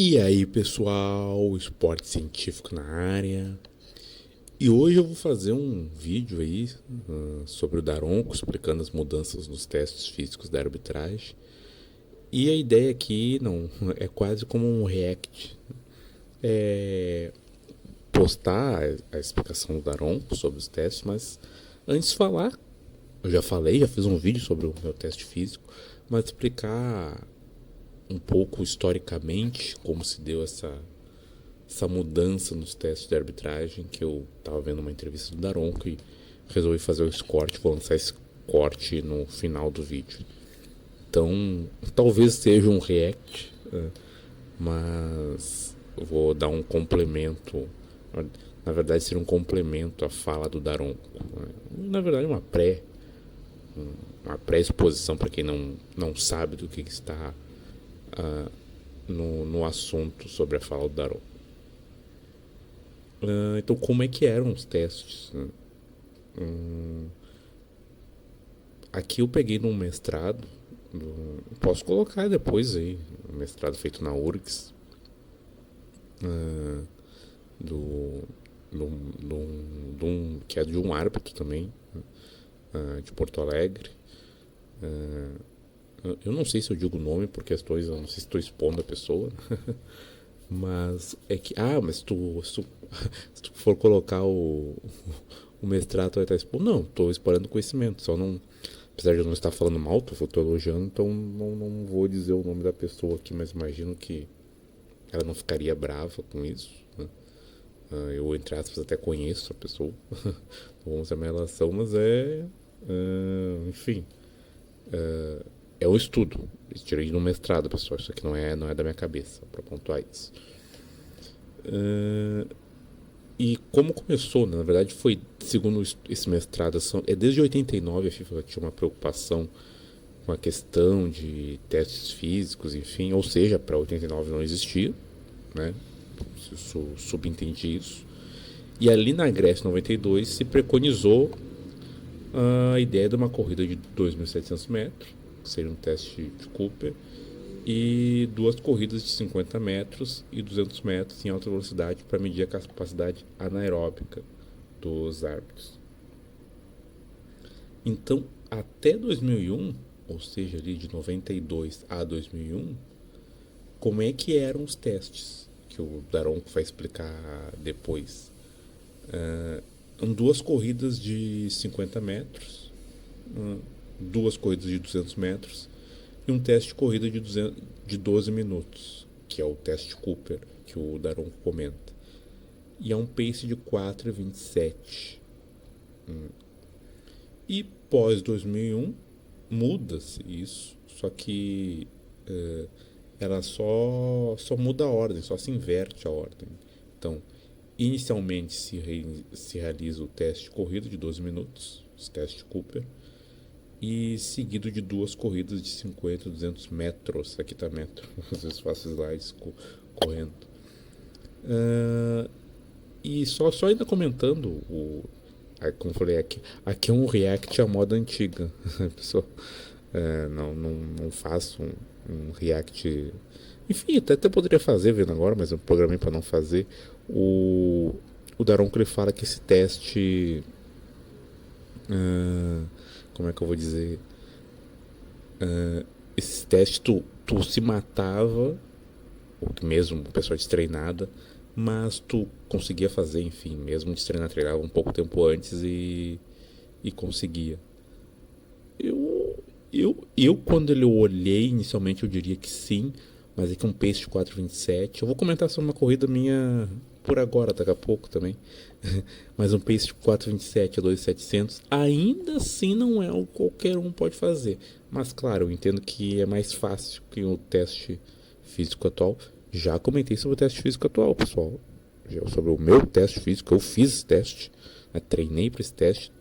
E aí, pessoal, esporte científico na área. E hoje eu vou fazer um vídeo aí sobre o Daronco, explicando as mudanças nos testes físicos da arbitragem. E a ideia aqui não é quase como um react. É postar a explicação do Daronco sobre os testes, mas antes de falar, eu já falei, já fiz um vídeo sobre o meu teste físico, mas explicar um pouco historicamente como se deu essa mudança nos testes de arbitragem, que eu tava vendo uma entrevista do Daronco e resolvi fazer esse corte, vou lançar esse corte no final do vídeo. Então, talvez seja um react, mas eu vou dar um complemento. Na verdade, seria um complemento à fala do Daronco. Na verdade, uma pré-exposição para quem não sabe do que está no assunto sobre a fala do Daronco. Então, como é que eram os testes? Aqui eu peguei num mestrado, posso colocar depois aí, um mestrado feito na URGS, do, que é de um árbitro também, de Porto Alegre. Eu não sei se eu digo o nome por questões, eu não sei se estou expondo a pessoa, mas é que. Mas se tu for colocar o mestrado, tu vai estar expondo. Não, estou explorando conhecimento, só não. Apesar de eu não estar falando mal, estou elogiando, então não vou dizer o nome da pessoa aqui, mas imagino que ela não ficaria brava com isso. Né? Eu, entre aspas, até conheço a pessoa, não vamos ter uma relação, mas enfim, é um estudo. Eu tirei no mestrado, pessoal, isso aqui não é da minha cabeça, para pontuar isso. E como começou, né? Na verdade foi, segundo esse mestrado, é desde 89 a FIFA tinha uma preocupação com a questão de testes físicos, enfim, ou seja, para 89 não existia, né? Subentendi isso. E ali na Grécia 92 se preconizou a ideia de uma corrida de 2.700 metros, que seria um teste de Cooper, e duas corridas de 50 metros e 200 metros em alta velocidade para medir a capacidade anaeróbica dos árbitros. Então, até 2001, ou seja, ali de 92 a 2001, como é que eram os testes? Que o Daronco vai explicar depois. Duas corridas de 50 metros, duas corridas de 200 metros e um teste de corrida de 12 minutos, que é o teste Cooper, que o Daronco comenta. E é um pace de 4,27. E pós 2001 muda-se isso, só que ela só muda a ordem, só se inverte a ordem. Então, inicialmente se realiza o teste de corrida de 12 minutos, o teste Cooper, e seguido de duas corridas de 50 e 200 metros. Aqui tá metro, às vezes faço slides correndo. E só ainda comentando, como eu falei, aqui é um react à moda antiga. Pessoal, não faço um react. Enfim, até poderia fazer vendo agora, mas eu programei para não fazer. O Daronco ele fala que esse teste. Como é que eu vou dizer? Esse teste tu se matava, ou mesmo pessoa destreinada, mas tu conseguia fazer, enfim, mesmo treinava um pouco tempo antes e conseguia. Eu quando eu olhei inicialmente eu diria que sim, mas é que um pace de 4,27. Eu vou comentar sobre uma corrida minha por agora, daqui a pouco também. Mas um pace de 4,27 a 2,700 ainda assim não é o que qualquer um pode fazer. Mas claro, eu entendo que é mais fácil que o teste físico atual. Já comentei sobre o teste físico atual, pessoal. Sobre o meu teste físico, eu fiz esse teste, né? Treinei para esse teste,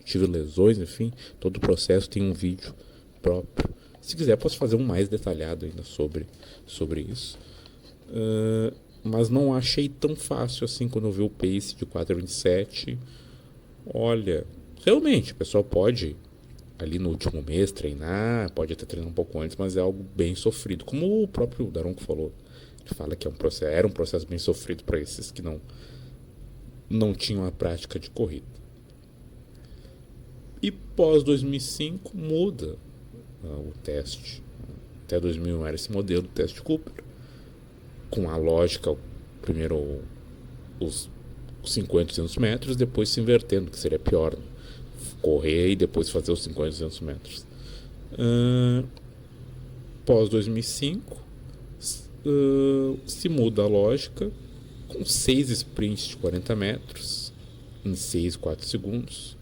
tive lesões, enfim, todo o processo tem um vídeo próprio. Se quiser, posso fazer um mais detalhado ainda sobre isso. Mas não achei tão fácil assim quando eu vi o pace de 4,27. Olha, realmente, o pessoal pode ali no último mês treinar, pode até treinar um pouco antes, mas é algo bem sofrido. Como o próprio Daronco falou, Fala que era um processo bem sofrido para esses que não tinham a prática de corrida. E pós 2005 muda o teste. Até 2001 era esse modelo, o teste Cooper, com a lógica, primeiro os 50 200 metros, depois se invertendo, que seria pior, né? Correr e depois fazer os 50 200 metros. Pós 2005 se muda a lógica, com 6 sprints de 40 metros em 6, 4 segundos.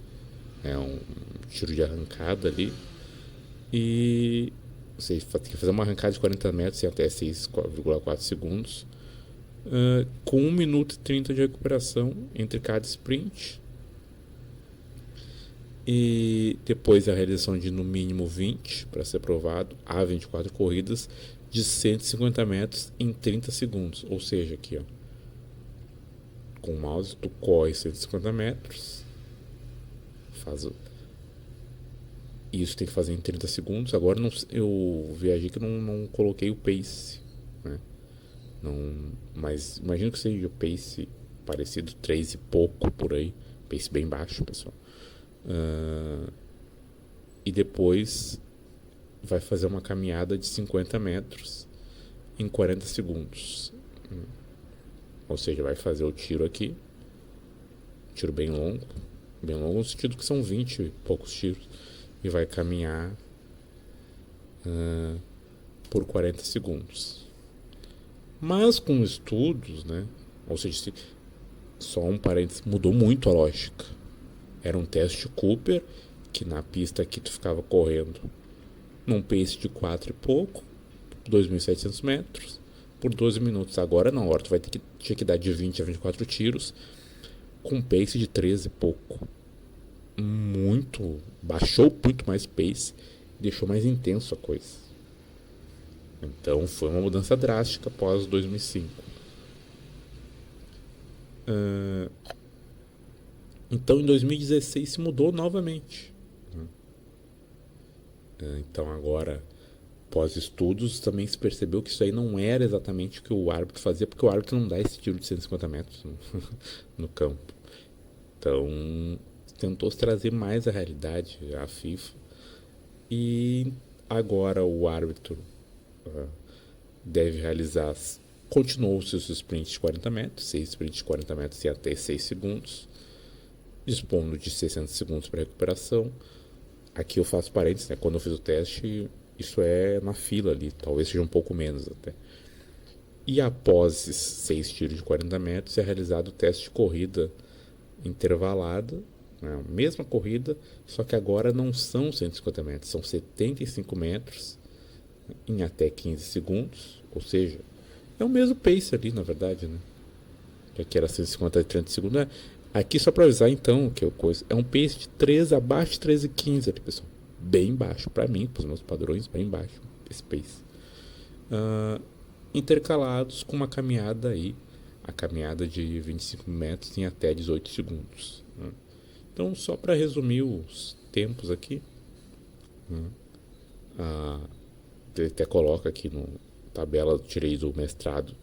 É um tiro de arrancada ali. E você tem que fazer uma arrancada de 40 metros em até 6,4 segundos, com 1 minuto e 30 de recuperação entre cada sprint. E depois a realização de no mínimo 20 para ser aprovado, há 24 corridas de 150 metros em 30 segundos. Ou seja, aqui, ó, com o mouse tu corre 150 metros, isso tem que fazer em 30 segundos. Agora eu viajei que não coloquei o pace, né? Mas imagino que seja o pace parecido, 3 e pouco por aí, pace bem baixo, pessoal. E depois vai fazer uma caminhada de 50 metros em 40 segundos. Ou seja, vai fazer o tiro aqui, tiro bem longo no sentido que são 20 e poucos tiros, e vai caminhar por 40 segundos. Mas com estudos, né? Ou seja, só um parênteses, mudou muito a lógica. Era um teste Cooper, que na pista aqui tu ficava correndo num pace de 4 e pouco, 2.700 metros, por 12 minutos. Agora não, agora tu tinha que dar de 20 a 24 tiros, com pace de 13 e pouco. Baixou muito mais pace, deixou mais intenso a coisa. Então foi uma mudança drástica após 2005. Então em 2016 se mudou novamente. Então agora, pós estudos, também se percebeu que isso aí não era exatamente o que o árbitro fazia, porque o árbitro não dá esse tiro de 150 metros no campo. Então tentou trazer mais a realidade à FIFA, e agora o árbitro deve realizar, continuou os seus sprints de 40 metros, 6 sprints de 40 metros e até 6 segundos, dispondo de 60 segundos para recuperação. Aqui eu faço parênteses, né? Quando eu fiz o teste, isso é na fila ali, talvez seja um pouco menos até. E após esses 6 tiros de 40 metros é realizado o teste de corrida intervalada, né? Mesma corrida, só que agora não são 150 metros, são 75 metros em até 15 segundos, ou seja, é o mesmo pace ali, na verdade, né? Que aqui era 150 e 30 segundos. Aqui, só para avisar então, que é um pace de 3 abaixo de 13,15 ali, pessoal. Bem baixo, para mim, para os meus padrões, bem baixo esse pace. Intercalados com uma caminhada aí, a caminhada de 25 metros em até 18 segundos. Né? Então, só para resumir os tempos aqui, ele até coloca aqui no tabela, tirei do mestrado,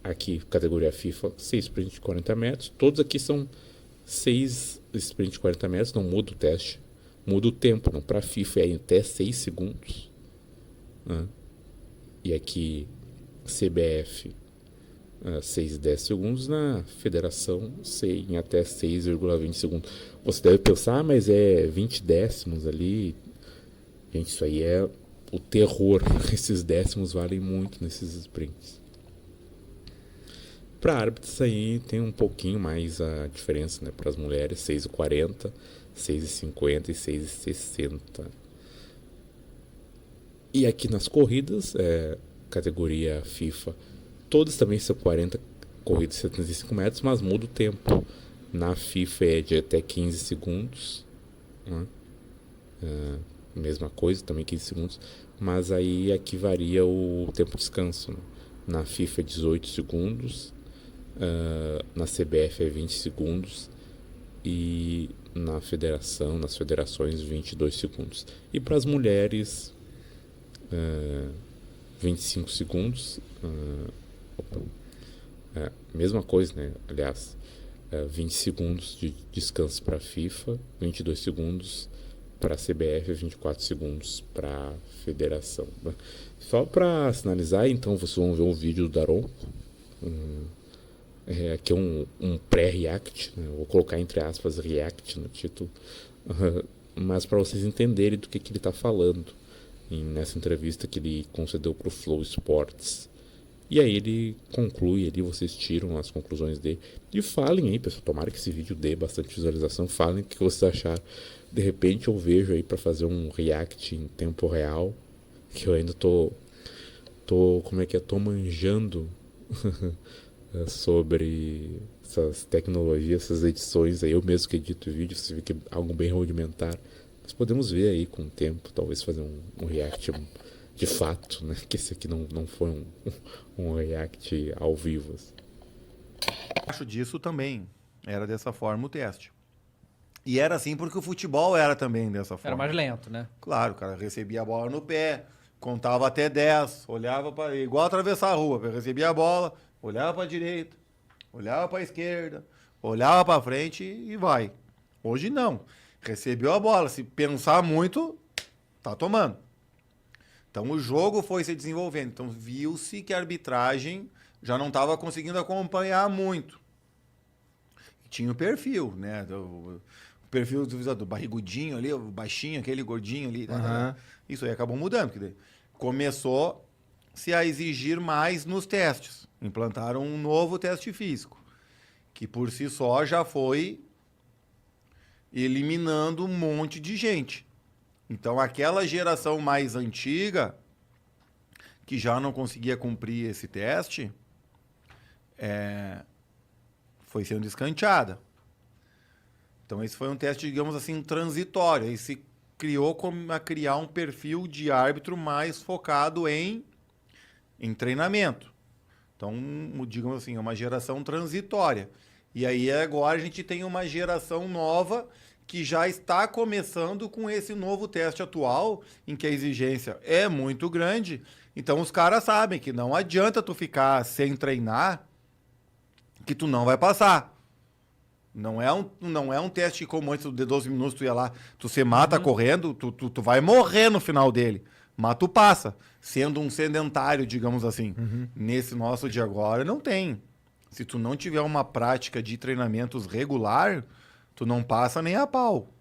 aqui categoria FIFA, 6 sprints de 40 metros, todos aqui são 6 sprints de 40 metros, não muda o teste, muda o tempo, não, para FIFA é até 6 segundos, né? E aqui CBF 6 e 10 segundos, na federação em até 6,20 segundos. Você deve pensar, mas é 20 décimos ali. Gente, isso aí é o terror. Esses décimos valem muito nesses sprints. Para árbitros aí tem um pouquinho mais a diferença, né? Para as mulheres, 6,40, 6,50 e 6,60. E aqui nas corridas, categoria FIFA, todas também são 40 corridas de 75 metros, mas muda o tempo. Na FIFA é de até 15 segundos, né? Mesma coisa, também 15 segundos, mas aí aqui varia o tempo de descanso, né? Na FIFA é 18 segundos, na CBF é 20 segundos e nas federações 22 segundos. E para as mulheres 25 segundos. Mesma coisa, né? Aliás, 20 segundos de descanso para a FIFA, 22 segundos para a CBF e 24 segundos para a Federação. Só para sinalizar, então, vocês vão ver um vídeo do Daronco. Aqui é um pré-react, né? Vou colocar entre aspas react no título, mas para vocês entenderem do que ele está falando nessa entrevista que ele concedeu para o Flow Sports. E aí ele conclui ali, vocês tiram as conclusões dele. E falem aí, pessoal, tomara que esse vídeo dê bastante visualização, falem o que vocês acharam. De repente eu vejo aí para fazer um react em tempo real, que eu ainda tô tô manjando sobre essas tecnologias, essas edições aí, eu mesmo que edito vídeo, você vê que é algo bem rudimentar. Mas podemos ver aí com o tempo, talvez fazer um react de fato, né? Que esse aqui não foi um react ao vivo. Acho disso também. Era dessa forma o teste. E era assim porque o futebol era também dessa forma. Era mais lento, né? Claro, o cara recebia a bola no pé, contava até 10, olhava para igual atravessar a rua, recebia a bola, olhava para a direita, olhava para a esquerda, olhava para frente e vai. Hoje não. Recebeu a bola, se pensar muito, tá tomando. Então o jogo foi se desenvolvendo. Então viu-se que a arbitragem já não estava conseguindo acompanhar muito. E tinha o perfil, né? O perfil do barrigudinho ali, o baixinho, aquele gordinho ali. Uhum. Isso aí acabou mudando. Porque começou-se a exigir mais nos testes. Implantaram um novo teste físico, que por si só já foi eliminando um monte de gente. Então, aquela geração mais antiga, que já não conseguia cumprir esse teste, foi sendo escanteada. Então, esse foi um teste, digamos assim, transitório. E se criou a criar um perfil de árbitro mais focado em treinamento. Então, digamos assim, é uma geração transitória. E aí, agora, a gente tem uma geração nova que já está começando com esse novo teste atual, em que a exigência é muito grande. Então, os caras sabem que não adianta tu ficar sem treinar, que tu não vai passar. Não é um teste como antes de 12 minutos tu ia lá, tu se mata correndo, tu vai morrer no final dele. Mas tu passa, sendo um sedentário, digamos assim. Nesse nosso de agora, não tem. Se tu não tiver uma prática de treinamentos regular, tu não passa nem a pau.